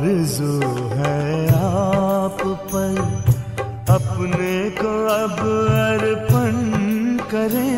आरज़ू है आप पर अपने को अब अर्पण करें।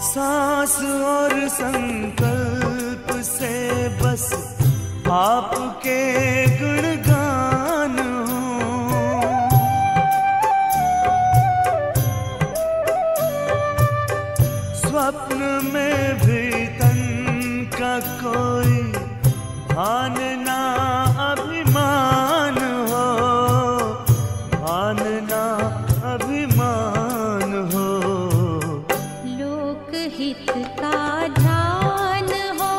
सांस और संकल्प से बस आपके गुणगान हो, स्वप्न में भी तन का कोई भान ना अभिमान हो, भान ना अभिमान हो। हित का ध्यान हो,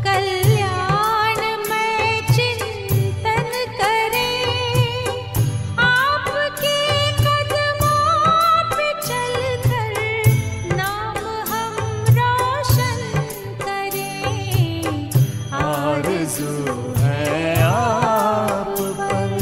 कल्याण में चिंतन करें। आपके कदमों पे चलकर नाम हम रोशन करें। आरज़ू है आप पर।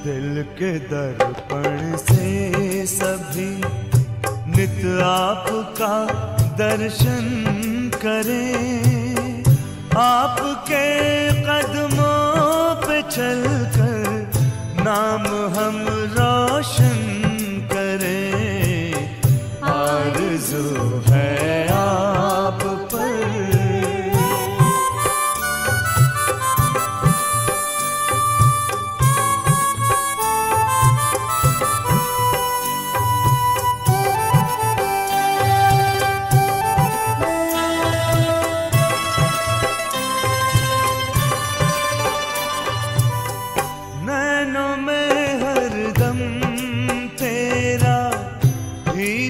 दिल के दर्पण से सभी नित आपका दर्शन करें। आपके कदमों पे चलकर नाम हम रोशन करें। आरज़ू है आप पर।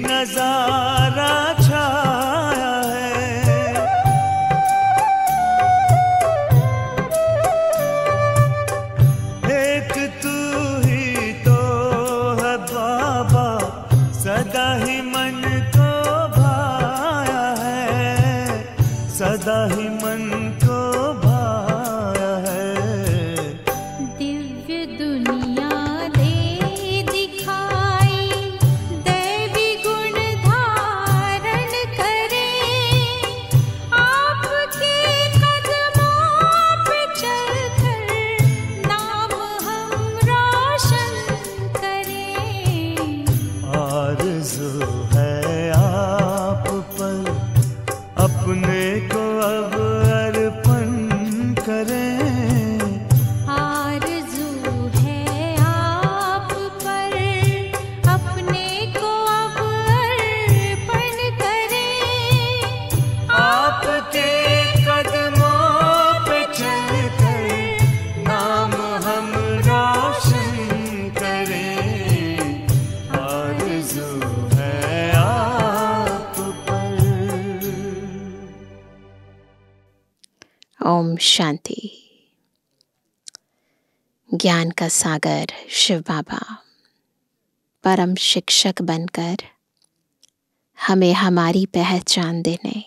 नजारा छाया है, एक तू ही तो है बाबा, सदा ही मन को भाया है, सदा ही मन को भाया है। दिव्य दुनिया दे दिखाई, आरज़ू है आप पर अपने को अब अर्पण करें। आरज़ू है आप पर अपने को अब अर्पण करें। आपके कदमों पे चलकर नाम हम रोशन करें। आरज़ू है आप पर। ओम शांति। ज्ञान का सागर शिव बाबा परम शिक्षक बनकर हमें हमारी पहचान देने,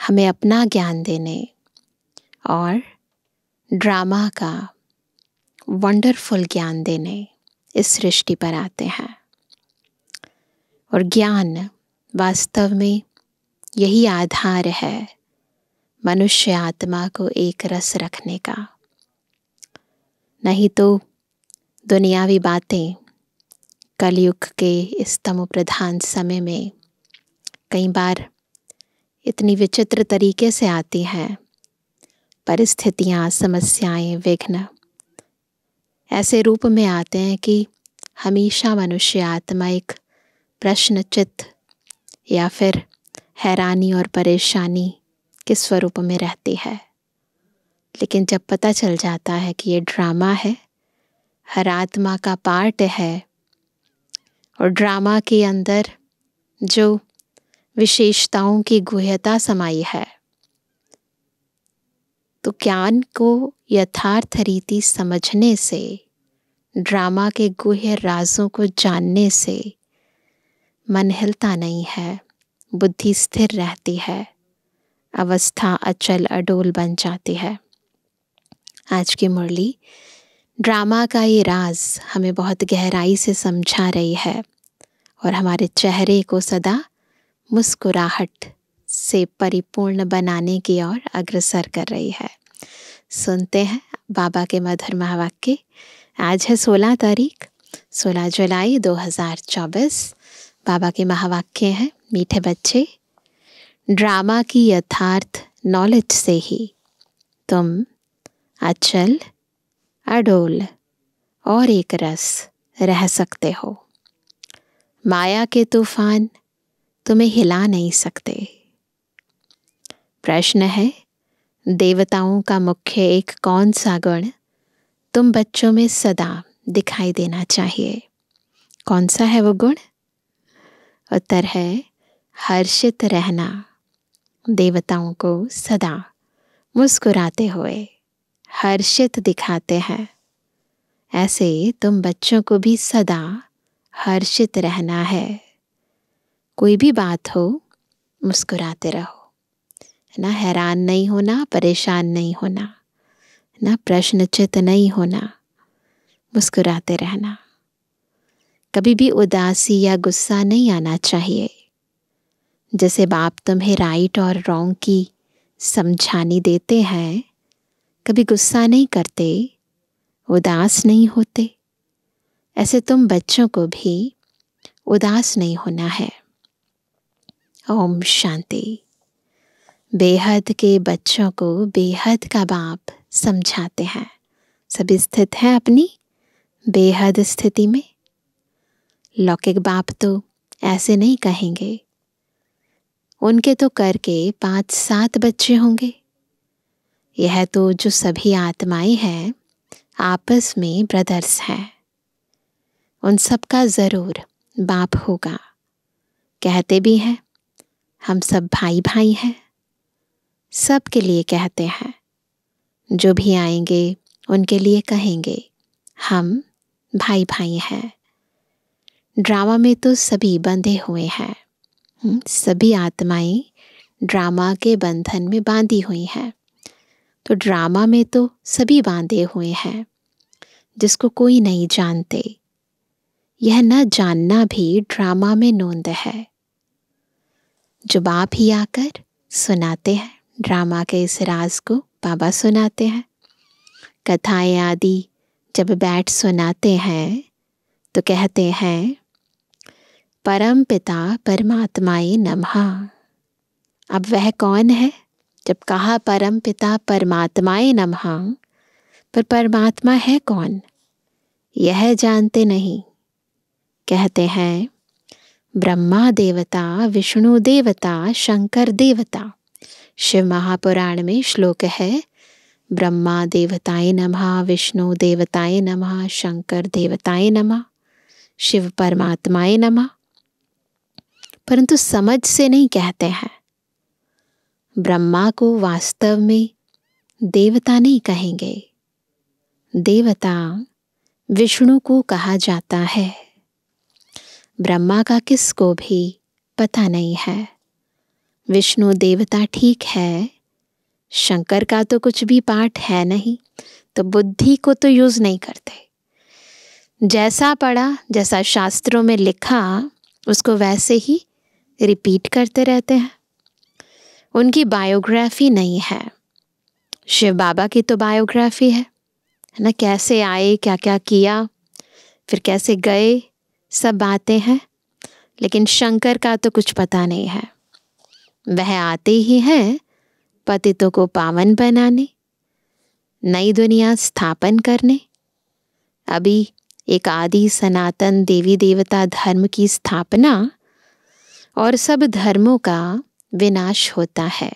हमें अपना ज्ञान देने और ड्रामा का वंडरफुल ज्ञान देने इस सृष्टि पर आते हैं। और ज्ञान वास्तव में यही आधार है मनुष्य आत्मा को एक रस रखने का। नहीं तो दुनियावी बातें कलयुग के इस तमो प्रधान समय में कई बार इतनी विचित्र तरीके से आती हैं। परिस्थितियाँ, समस्याएं, विघ्न ऐसे रूप में आते हैं कि हमेशा मनुष्य आत्मा एक प्रश्नचित्त या फिर हैरानी और परेशानी के स्वरूप में रहती है। लेकिन जब पता चल जाता है कि ये ड्रामा है, हर आत्मा का पार्ट है और ड्रामा के अंदर जो विशेषताओं की गुह्यता समाई है, तो ज्ञान को यथार्थ रीति समझने से, ड्रामा के गुह्य राजों को जानने से मन हिलता नहीं है, बुद्धि स्थिर रहती है, अवस्था अचल अडोल बन जाती है। आज की मुरली ड्रामा का ये राज हमें बहुत गहराई से समझा रही है और हमारे चेहरे को सदा मुस्कुराहट से परिपूर्ण बनाने की ओर अग्रसर कर रही है। सुनते हैं बाबा के मधुर महावाक्य। आज है 16 तारीख, 16 जुलाई 2024। बाबा के महावाक्य हैं, मीठे बच्चे, ड्रामा की यथार्थ नॉलेज से ही तुम अचल अडोल और एक रस रह सकते हो। माया के तूफान तुम्हें हिला नहीं सकते। प्रश्न है, देवताओं का मुख्य एक कौन सा गुण तुम बच्चों में सदा दिखाई देना चाहिए? कौन सा है वो गुण? उत्तर है हर्षित रहना। देवताओं को सदा मुस्कुराते हुए हर्षित दिखाते हैं। ऐसे तुम बच्चों को भी सदा हर्षित रहना है। कोई भी बात हो, मुस्कुराते रहो, ना हैरान नहीं होना, परेशान नहीं होना, ना प्रश्नचित नहीं होना, मुस्कुराते रहना। कभी भी उदासी या गुस्सा नहीं आना चाहिए। जैसे बाप तुम्हें राइट और रॉन्ग की समझानी देते हैं, कभी गुस्सा नहीं करते, उदास नहीं होते, ऐसे तुम बच्चों को भी उदास नहीं होना है। ओम शांति। बेहद के बच्चों को बेहद का बाप समझाते हैं। सभी स्थित हैं अपनी बेहद स्थिति में। लौकिक बाप तो ऐसे नहीं कहेंगे। उनके तो करके 5-7 बच्चे होंगे। यह तो जो सभी आत्माएं हैं आपस में ब्रदर्स हैं। उन सब का ज़रूर बाप होगा। कहते भी हैं हम सब भाई भाई हैं। सब के लिए कहते हैं, जो भी आएंगे उनके लिए कहेंगे हम भाई भाई हैं। ड्रामा में तो सभी बंधे हुए हैं। सभी आत्माएं ड्रामा के बंधन में बांधी हुई हैं। तो ड्रामा में तो सभी बांधे हुए हैं, जिसको कोई नहीं जानते। यह न जानना भी ड्रामा में नोंद है। जो बाप ही आकर सुनाते हैं ड्रामा के इस राज को, बाबा सुनाते हैं। कथाएं आदि जब बैठ सुनाते हैं तो कहते हैं परम पिता परमात्माए नमः। अब वह कौन है? जब कहा परम पिता परमात्माए नमः, पर परमात्मा है कौन? यह जानते नहीं। कहते हैं ब्रह्मा देवता, विष्णु देवता, शंकर देवता। शिव महापुराण में श्लोक है ब्रह्मा देवताए नमः, विष्णु देवताए नमः, शंकर देवताए नमः, शिव परमात्माए नमः। परंतु समझ से नहीं कहते हैं। ब्रह्मा को वास्तव में देवता नहीं कहेंगे। देवता विष्णु को कहा जाता है। ब्रह्मा का किसको भी पता नहीं है। विष्णु देवता ठीक है, शंकर का तो कुछ भी पाठ है नहीं, तो बुद्धि को तो यूज़ नहीं करते। जैसा पढ़ा, जैसा शास्त्रों में लिखा, उसको वैसे ही रिपीट करते रहते हैं। उनकी बायोग्राफी नहीं है। शिव बाबा की तो बायोग्राफी है ना, कैसे आए, क्या क्या किया, फिर कैसे गए, सब बातें हैं। लेकिन शंकर का तो कुछ पता नहीं है। वह आते ही हैं पतितों को पावन बनाने, नई दुनिया स्थापन करने। अभी एक आदि सनातन देवी देवता धर्म की स्थापना और सब धर्मों का विनाश होता है।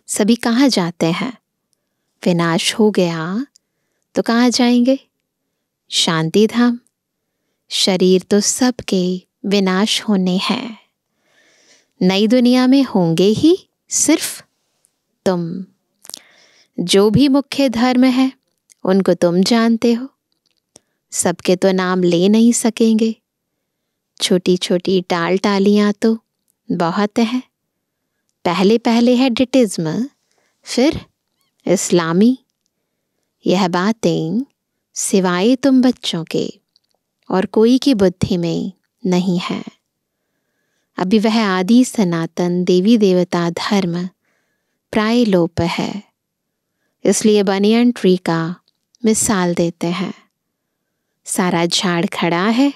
सभी कहाँ जाते हैं? विनाश हो गया तो कहाँ जाएंगे? शांति धाम। शरीर तो सबके विनाश होने हैं। नई दुनिया में होंगे ही सिर्फ तुम। जो भी मुख्य धर्म है उनको तुम जानते हो, सबके तो नाम ले नहीं सकेंगे। छोटी छोटी टाल टालियाँ तो बहुत हैं। पहले पहले है डिटिज्म, फिर इस्लामी। यह बातें सिवाय तुम बच्चों के और कोई की बुद्धि में नहीं है। अभी वह आदि सनातन देवी देवता धर्म प्राय लोप है। इसलिए बनियन ट्री का मिसाल देते हैं। सारा झाड़ खड़ा है,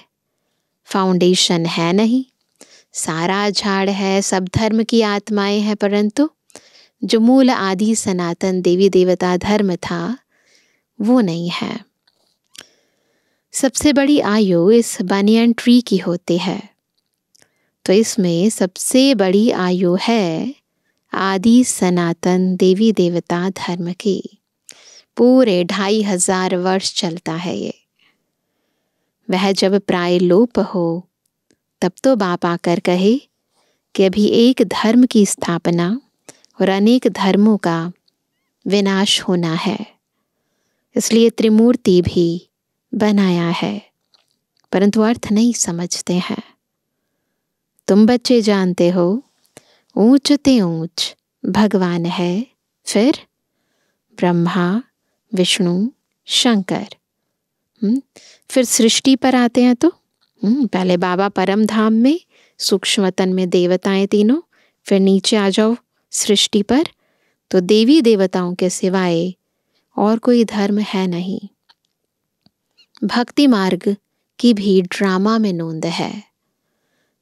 फाउंडेशन है नहीं। सारा झाड़ है, सब धर्म की आत्माएं हैं, परंतु जो मूल आदि सनातन देवी देवता धर्म था वो नहीं है। सबसे बड़ी आयु इस बनियन ट्री की होती है, तो इसमें सबसे बड़ी आयु है आदि सनातन देवी देवता धर्म की। पूरे 2500 वर्ष चलता है ये। वह जब प्राय लोप हो तब तो बाप आकर कहे कि अभी एक धर्म की स्थापना और अनेक धर्मों का विनाश होना है। इसलिए त्रिमूर्ति भी बनाया है, परंतु अर्थ नहीं समझते हैं। तुम बच्चे जानते हो, ऊंच ते ऊंच भगवान है, फिर ब्रह्मा, विष्णु, शंकर। फिर सृष्टि पर आते हैं तो पहले बाबा परम धाम में, सूक्ष्मतन में देवताएं तीनों, फिर नीचे आ जाओ सृष्टि पर, तो देवी देवताओं के सिवाय और कोई धर्म है नहीं। भक्ति मार्ग की भी ड्रामा में नोंद है।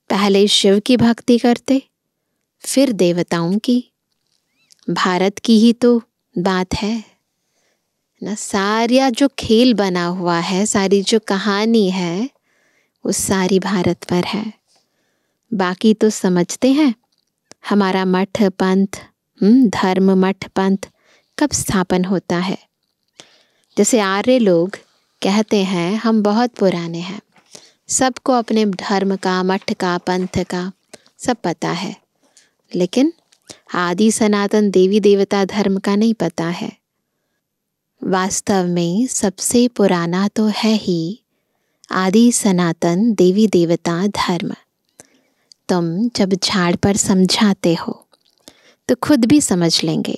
पहले शिव की भक्ति करते, फिर देवताओं की। भारत की ही तो बात है ना। सारा जो खेल बना हुआ है, सारी जो कहानी है, वो सारी भारत पर है। बाकी तो समझते हैं हमारा मठ पंथ, धर्म मठ पंथ कब स्थापन होता है। जैसे आर्य लोग कहते हैं हम बहुत पुराने हैं, सबको अपने धर्म का, मठ का, पंथ का सब पता है, लेकिन आदि सनातन देवी देवता धर्म का नहीं पता है। वास्तव में सबसे पुराना तो है ही आदि सनातन देवी देवता धर्म। तुम जब झाड़ पर समझाते हो तो खुद भी समझ लेंगे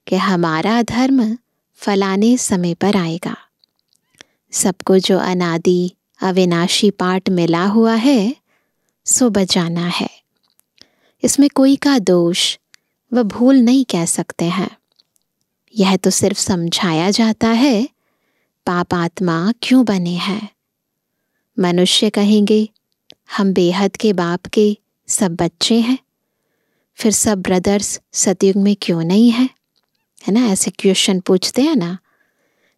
कि हमारा धर्म फलाने समय पर आएगा। सबको जो अनादि अविनाशी पाठ मिला हुआ है सो बजाना है। इसमें कोई का दोष व भूल नहीं कह सकते हैं। यह तो सिर्फ समझाया जाता है पाप आत्मा क्यों बने हैं। मनुष्य कहेंगे हम बेहद के बाप के सब बच्चे हैं, फिर सब ब्रदर्स सतयुग में क्यों नहीं है, है ना। ऐसे क्वेश्चन पूछते हैं ना।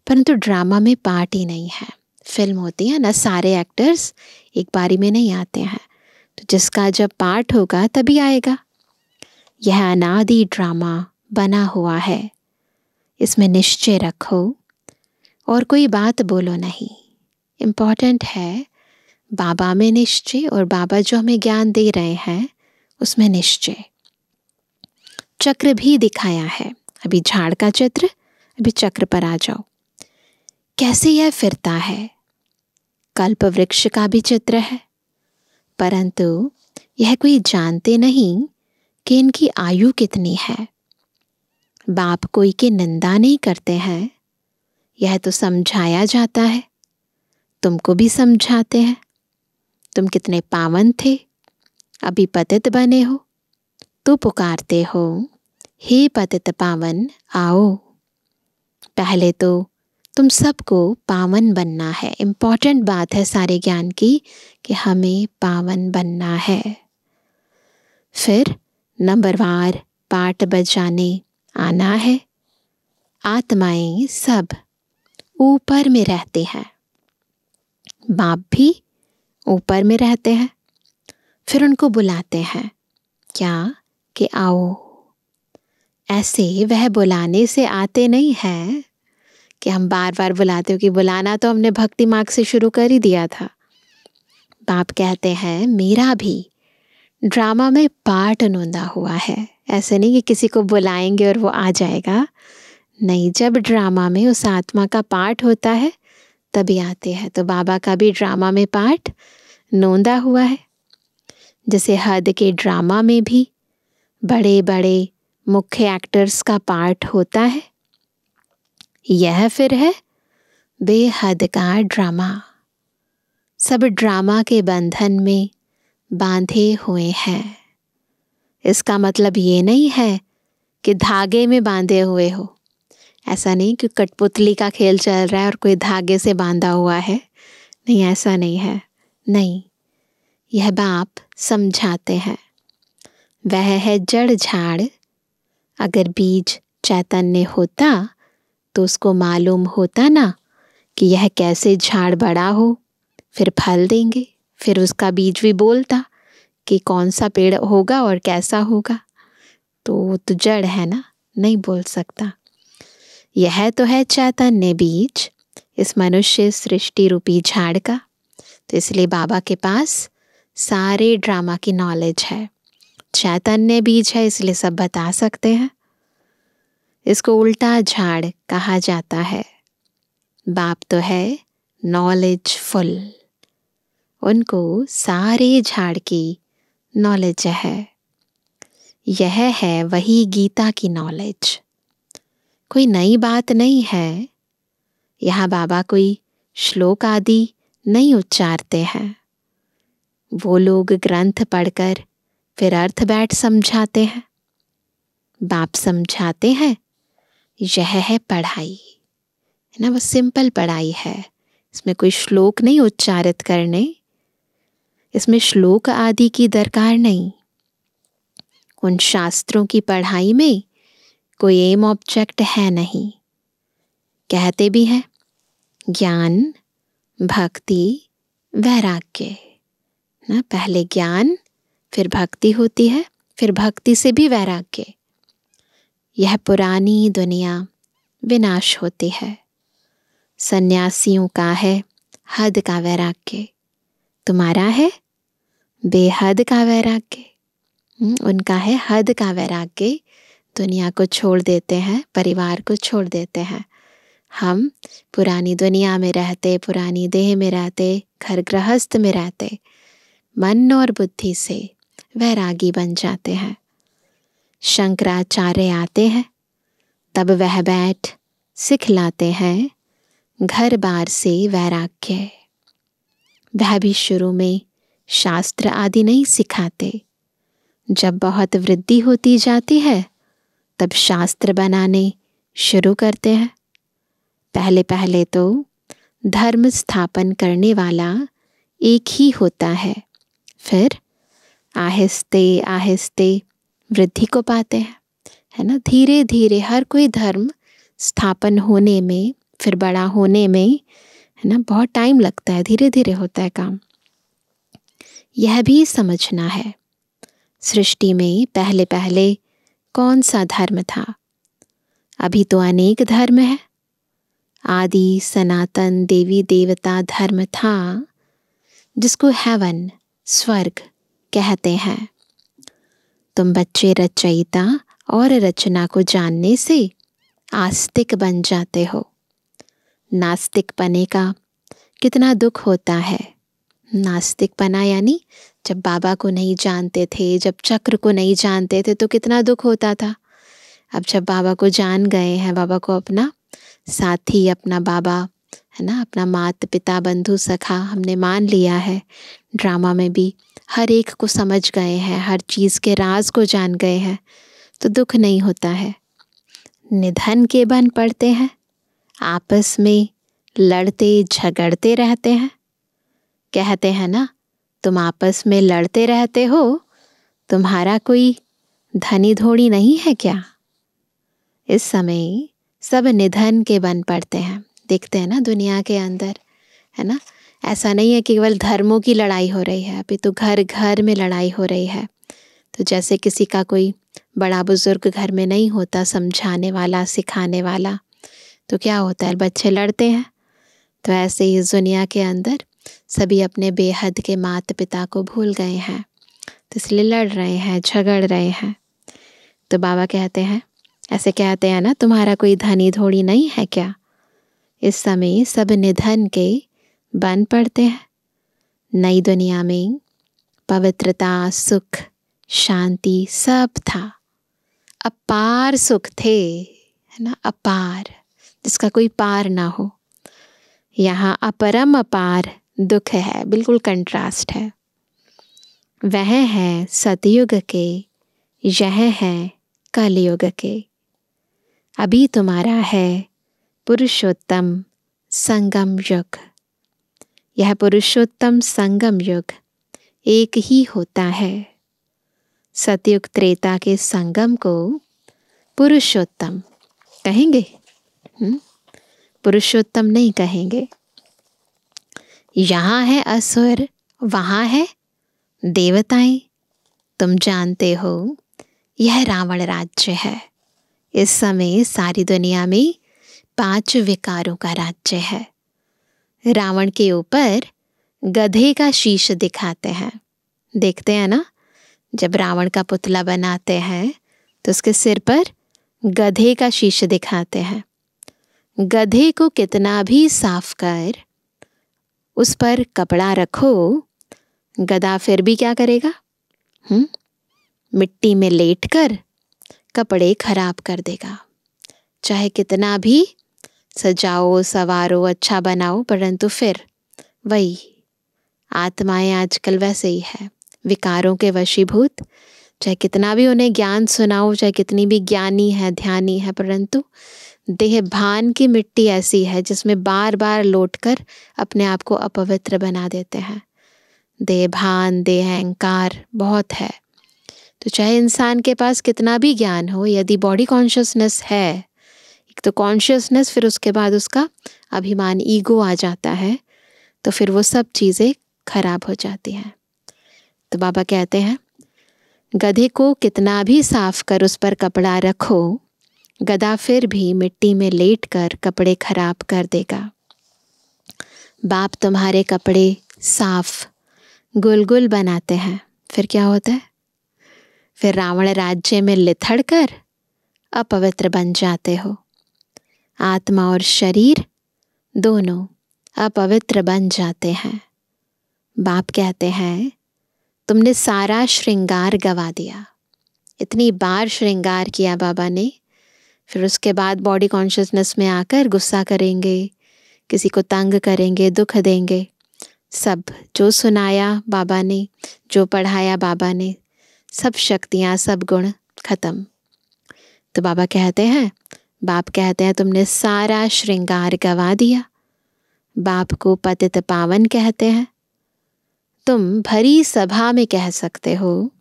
परंतु ड्रामा में पार्ट ही नहीं है। फिल्म होती है ना, सारे एक्टर्स एक बारी में नहीं आते हैं, तो जिसका जब पार्ट होगा तभी आएगा। यह अनादि ड्रामा बना हुआ है। इसमें निश्चय रखो और कोई बात बोलो नहीं। इम्पॉर्टेंट है बाबा में निश्चय, और बाबा जो हमें ज्ञान दे रहे हैं उसमें निश्चय। चक्र भी दिखाया है। अभी झाड़ का चित्र, अभी चक्र पर आ जाओ। कैसे यह फिरता है। कल्प वृक्ष का भी चित्र है, परंतु यह कोई जानते नहीं कि इनकी आयु कितनी है। बाप कोई की निंदा नहीं करते हैं, यह तो समझाया जाता है। तुमको भी समझाते हैं। तुम कितने पावन थे, अभी पतित बने हो, तो पुकारते हो हे पतित पावन आओ। पहले तो तुम सबको पावन बनना है। इम्पॉर्टेंट बात है सारे ज्ञान की कि हमें पावन बनना है। फिर नंबरवार पाठ बजाने आना है। आत्माएं सब ऊपर में रहते हैं, बाप भी ऊपर में रहते हैं। फिर उनको बुलाते हैं क्या कि आओ। ऐसे वह बुलाने से आते नहीं हैं कि हम बार बार बुलाते हो, कि बुलाना तो हमने भक्ति मार्ग से शुरू कर ही दिया था। बाप कहते हैं मेरा भी ड्रामा में पार्ट नोंदा हुआ है। ऐसे नहीं कि किसी को बुलाएंगे और वो आ जाएगा, नहीं, जब ड्रामा में उस आत्मा का पार्ट होता है तभी आते हैं। तो बाबा का भी ड्रामा में पार्ट नोंदा हुआ है। जैसे हद के ड्रामा में भी बड़े बड़े मुख्य एक्टर्स का पार्ट होता है, यह फिर है बेहद का ड्रामा। सब ड्रामा के बंधन में बांधे हुए हैं। इसका मतलब ये नहीं है कि धागे में बांधे हुए हो। ऐसा नहीं कि कठपुतली का खेल चल रहा है और कोई धागे से बांधा हुआ है, नहीं, ऐसा नहीं है। नहीं, यह बाप समझाते हैं। वह है जड़ झाड़। अगर बीज चैतन्य होता तो उसको मालूम होता ना कि यह कैसे झाड़ बड़ा हो, फिर फल देंगे। फिर उसका बीज भी बोलता कि कौन सा पेड़ होगा और कैसा होगा। तो जड़ है ना, नहीं बोल सकता। यह तो है चैतन्य बीज इस मनुष्य सृष्टि रूपी झाड़ का। तो इसलिए बाबा के पास सारे ड्रामा की नॉलेज है। चैतन्य बीज है इसलिए सब बता सकते हैं। इसको उल्टा झाड़ कहा जाता है। बाप तो है नॉलेजफुल, उनको सारे झाड़ की नॉलेज है। यह है वही गीता की नॉलेज, कोई नई बात नहीं है। यहाँ बाबा कोई श्लोक आदि नहीं उच्चारते हैं। वो लोग ग्रंथ पढ़कर फिर अर्थ बैठ समझाते हैं। बाप समझाते हैं यह है पढ़ाई, है ना, वो सिंपल पढ़ाई है। इसमें कोई श्लोक नहीं उच्चारित करने, इसमें श्लोक आदि की दरकार नहीं। उन शास्त्रों की पढ़ाई में कोई एम ऑब्जेक्ट है नहीं। कहते भी हैं ज्ञान, भक्ति, वैराग्य ना। पहले ज्ञान, फिर भक्ति होती है, फिर भक्ति से भी वैराग्य। यह पुरानी दुनिया विनाश होती है। सन्यासियों का है हद का वैराग्य, तुम्हारा है बेहद का वैराग्य। उनका है हद का वैराग्य। दुनिया को छोड़ देते हैं, परिवार को छोड़ देते हैं। हम पुरानी दुनिया में रहते, पुरानी देह में रहते, घर गृहस्थ में रहते, मन और बुद्धि से वैरागी बन जाते हैं। शंकराचार्य आते हैं, तब वह बैठ सिखलाते हैं घर बार से वैराग्य। वह भी शुरू में शास्त्र आदि नहीं सिखाते। जब बहुत वृद्धि होती जाती है तब शास्त्र बनाने शुरू करते हैं। पहले पहले तो धर्म स्थापन करने वाला एक ही होता है, फिर आहिस्ते आहिस्ते वृद्धि को पाते हैं, है ना। धीरे धीरे हर कोई धर्म स्थापन होने में, फिर बड़ा होने में, है ना, बहुत टाइम लगता है, धीरे धीरे होता है काम। यह भी समझना है सृष्टि में पहले पहले कौन सा धर्म था। अभी तो अनेक धर्म है। आदि सनातन देवी देवता धर्म था जिसको हेवन, स्वर्ग कहते हैं। तुम बच्चे रचयिता और रचना को जानने से आस्तिक बन जाते हो। नास्तिक पने का कितना दुख होता है। नास्तिक पना यानी जब बाबा को नहीं जानते थे, जब चक्र को नहीं जानते थे तो कितना दुख होता था। अब जब बाबा को जान गए हैं, बाबा को अपना साथी, अपना बाबा है ना, अपना माता पिता बंधु सखा हमने मान लिया है, ड्रामा में भी हर एक को समझ गए हैं, हर चीज़ के राज को जान गए हैं, तो दुख नहीं होता है। निधन के बन पड़ते हैं, आपस में लड़ते झगड़ते रहते हैं। कहते हैं ना, तुम आपस में लड़ते रहते हो, तुम्हारा कोई धनी धोड़ी नहीं है क्या? इस समय सब निधन के बन पड़ते हैं। देखते हैं ना दुनिया के अंदर, है ना, ऐसा नहीं है कि केवल धर्मों की लड़ाई हो रही है, अभी तो घर घर में लड़ाई हो रही है। तो जैसे किसी का कोई बड़ा बुजुर्ग घर में नहीं होता, समझाने वाला, सिखाने वाला, तो क्या होता है, बच्चे लड़ते हैं। तो ऐसे ही इस दुनिया के अंदर सभी अपने बेहद के माता पिता को भूल गए हैं, तो इसलिए लड़ रहे हैं, झगड़ रहे हैं। तो बाबा कहते हैं, ऐसे कहते हैं ना, तुम्हारा कोई धनी धोड़ी नहीं है क्या? इस समय सब निधन के बन पड़ते हैं। नई दुनिया में पवित्रता, सुख, शांति सब था, अपार सुख थे, है ना, अपार, जिसका कोई पार ना हो। यहाँ अपरम अपार दुख है, बिल्कुल कंट्रास्ट है। वह है सतयुग के, यह है कलयुग के। अभी तुम्हारा है पुरुषोत्तम संगम युग। यह पुरुषोत्तम संगम युग एक ही होता है। सतयुग त्रेता के संगम को पुरुषोत्तम कहेंगे, पुरुषोत्तम नहीं कहेंगे। यहाँ है असुर, वहाँ है देवताएं। तुम जानते हो यह रावण राज्य है। इस समय सारी दुनिया में 5 विकारों का राज्य है। रावण के ऊपर गधे का शीश दिखाते हैं। देखते हैं ना, जब रावण का पुतला बनाते हैं तो उसके सिर पर गधे का शीश दिखाते हैं। गधे को कितना भी साफ कर उस पर कपड़ा रखो, गधा फिर भी क्या करेगा? मिट्टी में लेटकर कपड़े खराब कर देगा। चाहे कितना भी सजाओ, सवारो, अच्छा बनाओ, परंतु फिर वही आत्माएं आजकल वैसे ही है, विकारों के वशीभूत। चाहे कितना भी उन्हें ज्ञान सुनाओ, चाहे कितनी भी ज्ञानी है, ध्यानी है, परंतु देह भान की मिट्टी ऐसी है जिसमें बार बार लौटकर अपने आप को अपवित्र बना देते हैं। देह भान, देह अहंकार बहुत है। तो चाहे इंसान के पास कितना भी ज्ञान हो, यदि बॉडी कॉन्शियसनेस है, एक तो कॉन्शियसनेस, फिर उसके बाद उसका अभिमान, ईगो आ जाता है, तो फिर वो सब चीज़ें खराब हो जाती हैं। तो बाबा कहते हैं, गधे को कितना भी साफ कर उस पर कपड़ा रखो, गधा फिर भी मिट्टी में लेटकर कपड़े खराब कर देगा। बाप तुम्हारे कपड़े साफ गुलगुल बनाते हैं, फिर क्या होता है? फिर रावण राज्य में लिथड़ कर अपवित्र बन जाते हो। आत्मा और शरीर दोनों अपवित्र बन जाते हैं। बाप कहते हैं, तुमने सारा श्रृंगार गवा दिया। इतनी बार श्रृंगार किया बाबा ने, फिर उसके बाद बॉडी कॉन्शियसनेस में आकर गुस्सा करेंगे, किसी को तंग करेंगे, दुख देंगे। सब जो सुनाया बाबा ने, जो पढ़ाया बाबा ने, सब शक्तियाँ, सब गुण खत्म। तो बाबा कहते हैं, बाप कहते हैं, तुमने सारा श्रृंगार गवा दिया। बाप को पतित पावन कहते हैं। तुम भरी सभा में कह सकते हो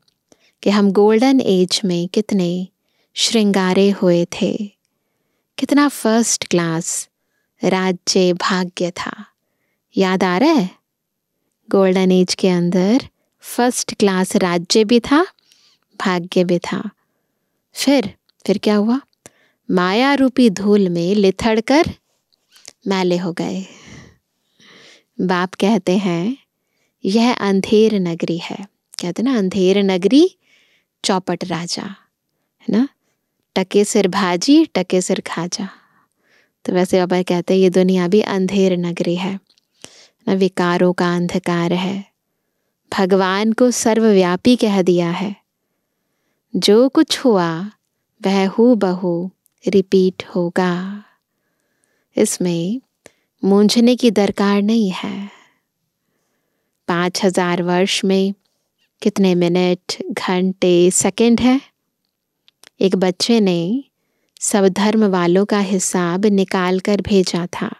कि हम गोल्डन एज में कितने श्रृंगारे हुए थे, कितना फर्स्ट क्लास राज्य भाग्य था। याद आ रहा है? गोल्डन एज के अंदर फर्स्ट क्लास राज्य भी था, भाग्य भी था। फिर क्या हुआ? माया रूपी धूल में लिथड़ कर मैले हो गए। बाप कहते हैं, यह अंधेर नगरी है। कहते ना, अंधेर नगरी चौपट राजा, है ना, टके सिर भाजी टके सिर खाजा। तो वैसे बाबा कहते हैं, ये दुनिया भी अंधेर नगरी है ना, विकारों का अंधकार है। भगवान को सर्वव्यापी कह दिया है। जो कुछ हुआ वह हूबहू रिपीट होगा। इसमें मूंझने की दरकार नहीं है। 5000 वर्ष में कितने मिनट, घंटे, सेकंड है? एक बच्चे ने सब धर्म वालों का हिसाब निकाल कर भेजा था।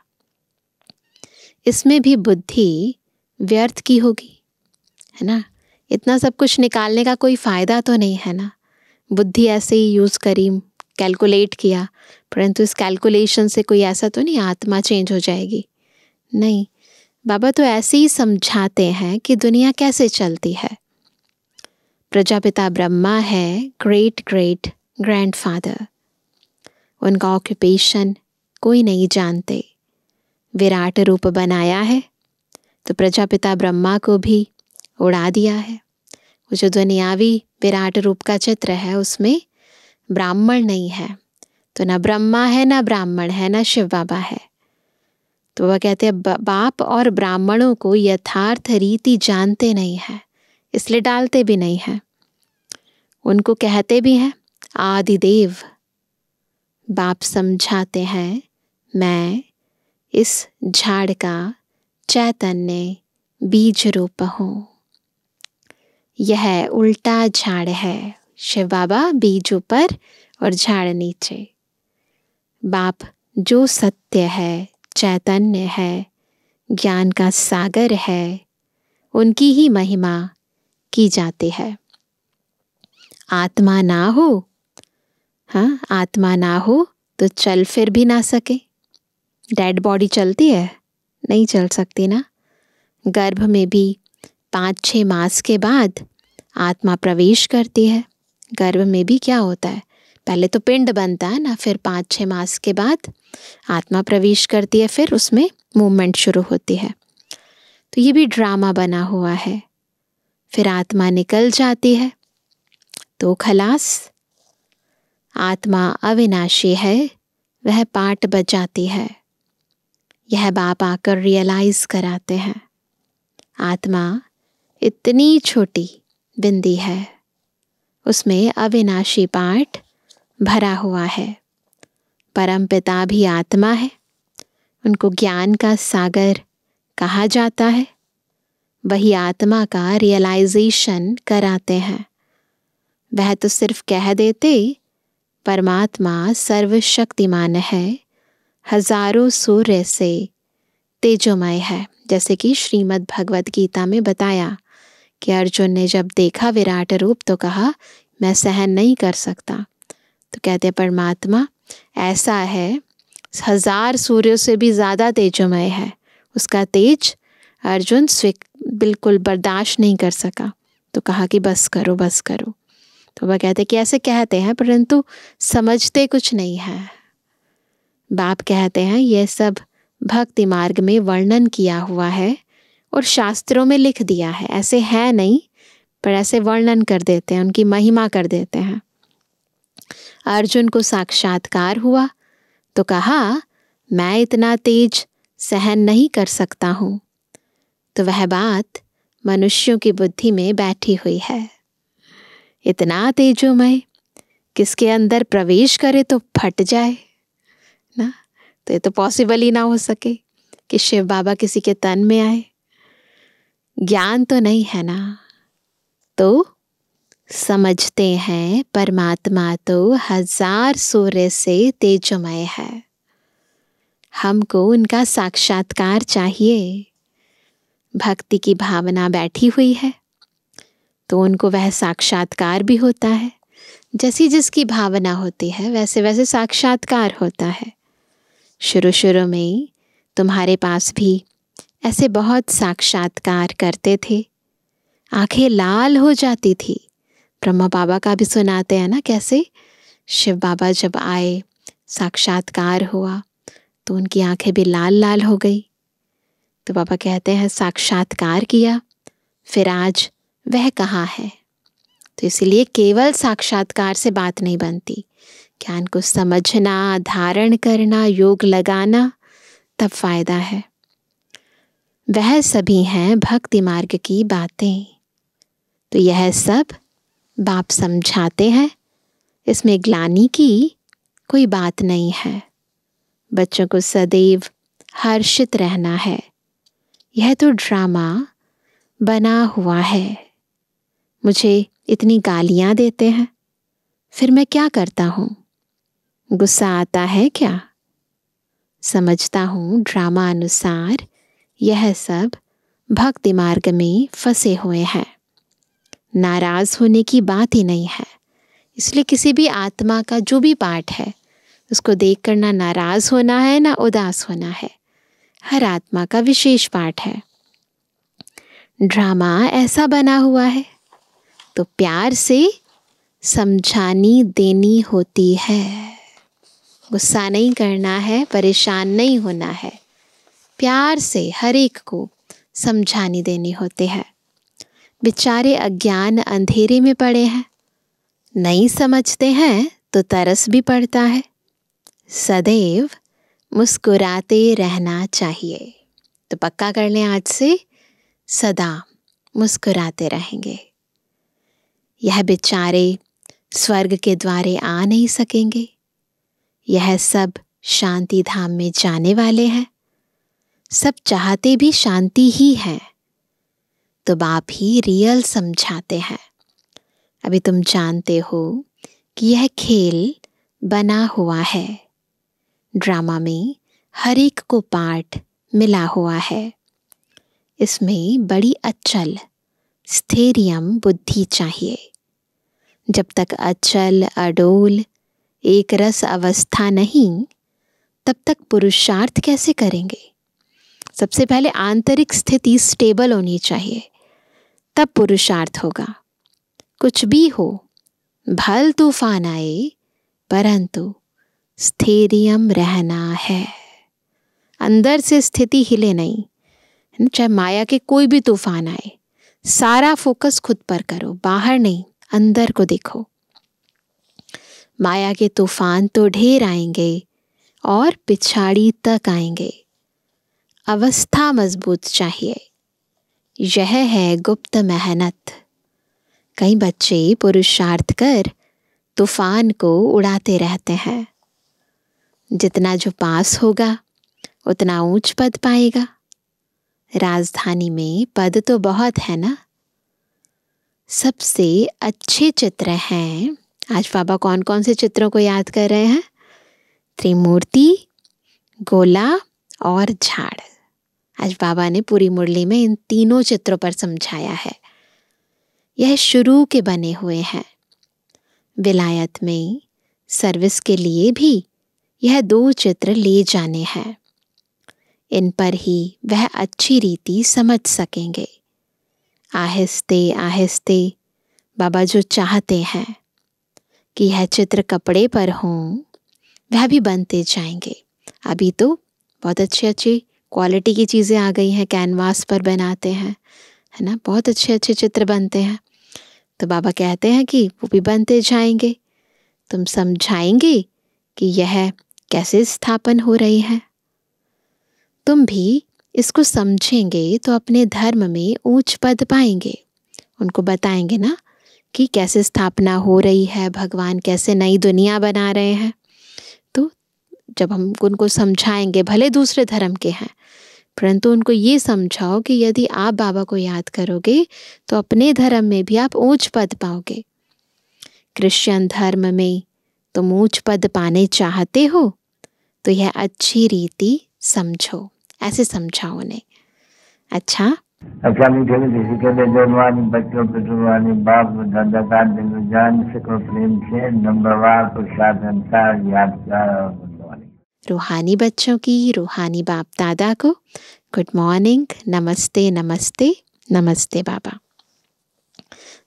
इसमें भी बुद्धि व्यर्थ की होगी, है ना? इतना सब कुछ निकालने का कोई फ़ायदा तो नहीं है ना। बुद्धि ऐसे ही यूज़ करी, कैलकुलेट किया, परंतु इस कैलकुलेशन से कोई ऐसा तो नहीं आत्मा चेंज हो जाएगी। नहीं, बाबा तो ऐसे ही समझाते हैं कि दुनिया कैसे चलती है। प्रजापिता ब्रह्मा है ग्रेट ग्रेट ग्रैंडफादर। उनका ऑक्यूपेशन कोई नहीं जानते। विराट रूप बनाया है तो प्रजापिता ब्रह्मा को भी उड़ा दिया है। वो जो दुनियावी विराट रूप का चित्र है उसमें ब्राह्मण नहीं है, तो ना ब्रह्मा है, ना ब्राह्मण है, ना शिव बाबा है। तो वह कहते हैं बाप और ब्राह्मणों को यथार्थ रीति जानते नहीं है, इसलिए डालते भी नहीं है। उनको कहते भी हैं आदिदेव। बाप समझाते हैं मैं इस झाड़ का चैतन्य बीज रूप हूँ। यह उल्टा झाड़ है, शिव बाबा बीज ऊपर और झाड़ नीचे। बाप जो सत्य है, चैतन्य है, ज्ञान का सागर है, उनकी ही महिमा की जाती है। आत्मा ना हो, हाँ, आत्मा ना हो तो चल फिर भी ना सके। डेड बॉडी चलती है? नहीं चल सकती ना। गर्भ में भी 5-6 मास के बाद आत्मा प्रवेश करती है। गर्भ में भी क्या होता है, पहले तो पिंड बनता है ना, फिर 5-6 मास के बाद आत्मा प्रवेश करती है, फिर उसमें मूवमेंट शुरू होती है। तो ये भी ड्रामा बना हुआ है। फिर आत्मा निकल जाती है तो खलास। आत्मा अविनाशी है, वह पाठ बजाती है। यह बाप आकर रियलाइज कराते हैं। आत्मा इतनी छोटी बिंदी है, उसमें अविनाशी पाठ भरा हुआ है। परमपिता भी आत्मा है, उनको ज्ञान का सागर कहा जाता है। वही आत्मा का रियलाइजेशन कराते हैं। वह तो सिर्फ कह देते परमात्मा सर्वशक्तिमान है, हजारों सूर्य से तेजोमय है। जैसे कि श्रीमद् भगवद गीता में बताया कि अर्जुन ने जब देखा विराट रूप तो कहा मैं सहन नहीं कर सकता। तो कहते परमात्मा ऐसा है, 1000 सूर्यों से भी ज़्यादा तेजोमय है। उसका तेज अर्जुन बिल्कुल बर्दाश्त नहीं कर सका। तो कहा कि बस करो बस करो। तो वह कहते कि ऐसे कहते हैं परंतु समझते कुछ नहीं है। बाप कहते हैं ये सब भक्ति मार्ग में वर्णन किया हुआ है और शास्त्रों में लिख दिया है। ऐसे है नहीं, पर ऐसे वर्णन कर देते हैं, उनकी महिमा कर देते हैं। अर्जुन को साक्षात्कार हुआ तो कहा मैं इतना तेज सहन नहीं कर सकता हूँ। तो वह बात मनुष्यों की बुद्धि में बैठी हुई है। इतना तेजोमय किसके अंदर प्रवेश करे तो फट जाए ना। तो ये तो पॉसिबल ही ना हो सके कि शिव बाबा किसी के तन में आए। ज्ञान तो नहीं है ना। तो समझते हैं परमात्मा तो 1000 सूर्य से तेजोमय है। हमको उनका साक्षात्कार चाहिए। भक्ति की भावना बैठी हुई है तो उनको वह साक्षात्कार भी होता है। जैसी जिसकी भावना होती है वैसे वैसे साक्षात्कार होता है। शुरू शुरू में तुम्हारे पास भी ऐसे बहुत साक्षात्कार करते थे, आंखें लाल हो जाती थी। ब्रह्मा बाबा का भी सुनाते हैं ना कैसे शिव बाबा जब आए, साक्षात्कार हुआ तो उनकी आंखें भी लाल लाल हो गई। तो बाबा कहते हैं साक्षात्कार किया, फिर आज वह कहाँ है। तो इसीलिए केवल साक्षात्कार से बात नहीं बनती। ज्ञान को समझना, धारण करना, योग लगाना, तब फायदा है। वह सभी हैं भक्ति मार्ग की बातें। तो यह सब बाप समझाते हैं, इसमें ग्लानि की कोई बात नहीं है। बच्चों को सदैव हर्षित रहना है। यह तो ड्रामा बना हुआ है। मुझे इतनी गालियां देते हैं, फिर मैं क्या करता हूँ? गुस्सा आता है क्या? समझता हूँ ड्रामा अनुसार यह सब भक्ति मार्ग में फंसे हुए हैं। नाराज होने की बात ही नहीं है। इसलिए किसी भी आत्मा का जो भी पार्ट है उसको देखकर ना नाराज होना है ना उदास होना है। हर आत्मा का विशेष पार्ट है। ड्रामा ऐसा बना हुआ है तो प्यार से समझानी देनी होती है। गुस्सा नहीं करना है, परेशान नहीं होना है। प्यार से हर एक को समझानी देनी होती है। बेचारे अज्ञान अंधेरे में पड़े हैं, नहीं समझते हैं तो तरस भी पड़ता है। सदैव मुस्कुराते रहना चाहिए। तो पक्का कर लें आज से सदा मुस्कुराते रहेंगे। यह बेचारे स्वर्ग के द्वारे आ नहीं सकेंगे। यह सब शांति धाम में जाने वाले हैं। सब चाहते भी शांति ही है। तो बाप ही रियल समझाते हैं। अभी तुम जानते हो कि यह खेल बना हुआ है। ड्रामा में हर एक को पार्ट मिला हुआ है। इसमें बड़ी अचल स्थैर्यम बुद्धि चाहिए। जब तक अचल अडोल एक रस अवस्था नहीं, तब तक पुरुषार्थ कैसे करेंगे? सबसे पहले आंतरिक स्थिति स्टेबल होनी चाहिए, तब पुरुषार्थ होगा। कुछ भी हो, भल तूफान आए, परंतु स्थैर्यम रहना है। अंदर से स्थिति हिले नहीं। चाहे माया के कोई भी तूफान आए, सारा फोकस खुद पर करो, बाहर नहीं, अंदर को देखो। माया के तूफान तो ढेर आएंगे और पिछाड़ी तक आएंगे। अवस्था मजबूत चाहिए। यह है गुप्त मेहनत। कई बच्चे पुरुषार्थ कर तूफान को उड़ाते रहते हैं। जितना जो पास होगा उतना ऊंच पद पाएगा। राजधानी में पद तो बहुत है ना। सबसे अच्छे चित्र हैं। आज बाबा कौन कौन से चित्रों को याद कर रहे हैं? त्रिमूर्ति, गोला और झाड़। आज बाबा ने पूरी मुरली में इन तीनों चित्रों पर समझाया है। यह शुरू के बने हुए हैं। विलायत में सर्विस के लिए भी यह 2 चित्र ले जाने हैं। इन पर ही वह अच्छी रीति समझ सकेंगे। आहिस्ते आहिस्ते बाबा जो चाहते हैं कि यह चित्र कपड़े पर हों, वह भी बनते जाएंगे। अभी तो बहुत अच्छी अच्छी क्वालिटी की चीज़ें आ गई हैं, कैनवास पर बनाते हैं, है ना। बहुत अच्छे अच्छे चित्र बनते हैं। तो बाबा कहते हैं कि वो भी बनते जाएंगे। तुम समझाएंगे कि यह कैसे स्थापन हो रही है। तुम भी इसको समझेंगे तो अपने धर्म में ऊंच पद पाएंगे। उनको बताएंगे ना कि कैसे स्थापना हो रही है, भगवान कैसे नई दुनिया बना रहे हैं। तो जब हम उनको समझाएंगे, भले दूसरे धर्म के हैं, परंतु उनको ये समझाओ कि यदि आप बाबा को याद करोगे तो अपने धर्म में भी आप ऊंच पद पाओगे। क्रिश्चियन धर्म में तुम ऊंच पद पाने चाहते हो तो यह अच्छी रीति समझो। ऐसे समझाओ उन्हें। अच्छा, अच्छा मीठे मीठे के बेजवानी बच्चों पे जुबानी बाप दादा का दिल जान से को प्रेम से नंबरवार प्रसाद अनुसार याद कर। रूहानी बच्चों की रूहानी बाप दादा को गुड मॉर्निंग, नमस्ते नमस्ते नमस्ते बाबा।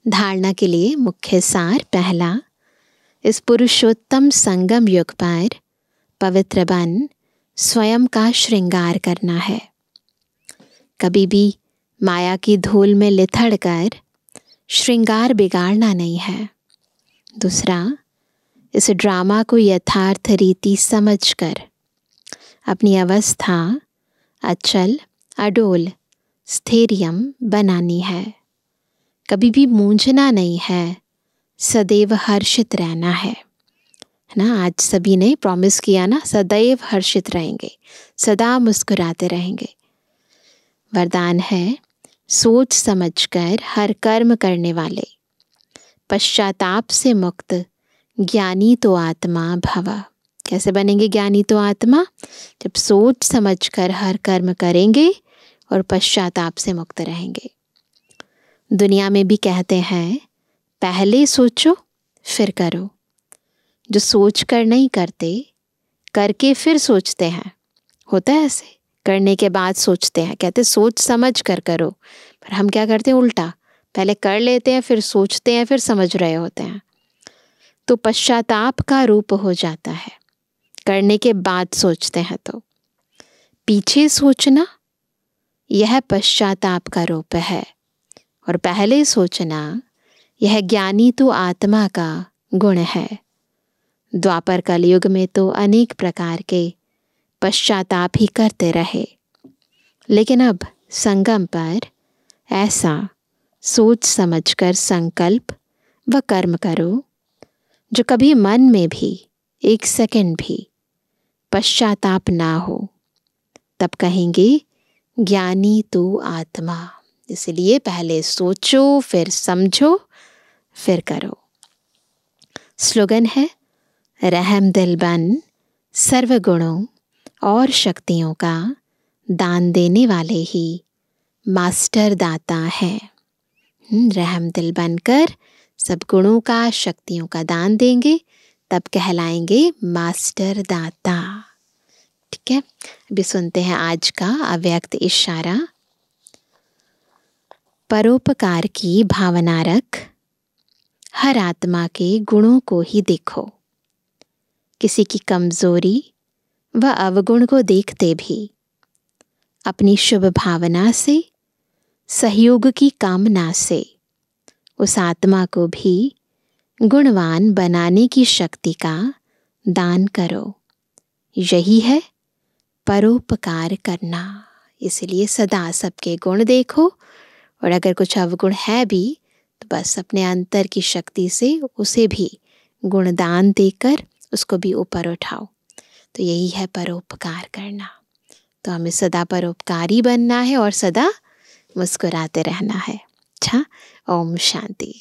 धारणा के लिए मुख्य सार। पहला, इस पुरुषोत्तम संगम युग पर पवित्र बन स्वयं का श्रृंगार करना है। कभी भी माया की धूल में लिथड़ कर श्रृंगार बिगाड़ना नहीं है। दूसरा, इस ड्रामा को यथार्थ रीति समझकर अपनी अवस्था अचल अडोल स्थैर्यम बनानी है। कभी भी मूंझना नहीं है, सदैव हर्षित रहना है ना। आज सभी ने प्रॉमिस किया ना, सदैव हर्षित रहेंगे, सदा मुस्कुराते रहेंगे। वरदान है, सोच समझकर हर कर्म करने वाले, पश्चाताप से मुक्त, ज्ञानी तो आत्मा भव। कैसे बनेंगे ज्ञानी तो आत्मा? जब सोच समझकर हर कर्म करेंगे और पश्चाताप से मुक्त रहेंगे। दुनिया में भी कहते हैं, पहले सोचो फिर करो। जो सोच कर नहीं करते, करके फिर सोचते हैं। होता है ऐसे, करने के बाद सोचते हैं, कहते सोच समझ कर करो। पर हम क्या करते हैं? उल्टा, पहले कर लेते हैं, फिर सोचते हैं, फिर समझ रहे होते हैं। तो पश्चाताप का रूप हो जाता है, करने के बाद सोचते हैं। तो पीछे सोचना यह पश्चाताप का रूप है, और पहले सोचना यह ज्ञानी तो आत्मा का गुण है। द्वापर कलयुग में तो अनेक प्रकार के पश्चाताप ही करते रहे, लेकिन अब संगम पर ऐसा सोच समझकर संकल्प व कर्म करो जो कभी मन में भी एक सेकंड भी पश्चाताप ना हो। तब कहेंगे ज्ञानी तो आत्मा। इसलिए पहले सोचो, फिर समझो, फिर करो। स्लोगन है, रहम दिल बन सर्व गुणों और शक्तियों का दान देने वाले ही मास्टर दाता है। रहम दिल बनकर सब गुणों का, शक्तियों का दान देंगे, तब कहलाएंगे मास्टर दाता। ठीक है, अभी सुनते हैं आज का अव्यक्त इशारा। परोपकार की भावना रख, हर आत्मा के गुणों को ही देखो। किसी की कमजोरी व अवगुण को देखते भी अपनी शुभ भावना से, सहयोग की कामना से उस आत्मा को भी गुणवान बनाने की शक्ति का दान करो। यही है परोपकार करना। इसलिए सदा सबके गुण देखो, और अगर कुछ अवगुण है भी तो बस अपने अंतर की शक्ति से उसे भी गुणदान देकर उसको भी ऊपर उठाओ। तो यही है परोपकार करना। तो हमें सदा परोपकारी बनना है और सदा मुस्कुराते रहना है। अच्छा, ओम शांति।